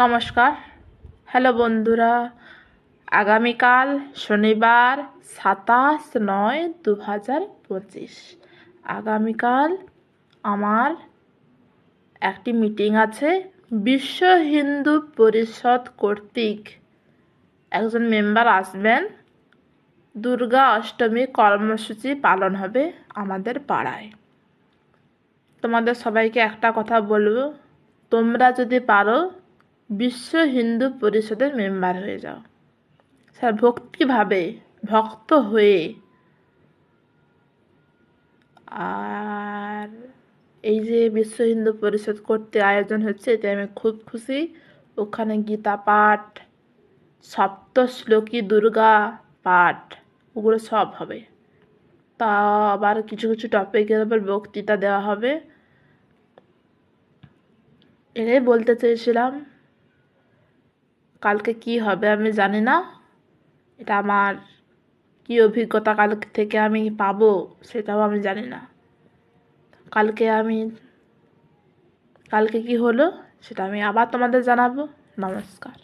নমস্কার। হ্যালো বন্ধুরা, আগামীকাল শনিবার 27/9/2025 আগামীকাল আমার একটি মিটিং আছে। বিশ্ব হিন্দু পরিষদ কর্তৃক একজন মেম্বার আসবেন। দুর্গা অষ্টমী কর্মসূচি পালন হবে আমাদের পাড়ায়। তোমাদের সবাইকে একটা কথা বলবো, তোমরা যদি পারো বিশ্ব হিন্দু পরিষদের মেম্বার হয়ে যাও। স্যার ভক্তিভাবে ভক্ত হয়ে। আর এই যে বিশ্ব হিন্দু পরিষদ করতে আয়োজন হচ্ছে, এতে আমি খুব খুশি। ওখানে গীতা পাঠ, সপ্তশ্লোকী দুর্গা পাঠ, ওগুলো সব হবে। তা আবার কিছু কিছু টপিকের উপর বক্তৃতা দেওয়া হবে। এটাই বলতে চেয়েছিলাম। কালকে কি হবে আমি জানি না। এটা আমার কি অভিজ্ঞতা কাল থেকে আমি পাবো সেটাও আমি জানি না। কালকে কি হলো সেটা আমি আবার তোমাদের জানাবো। নমস্কার।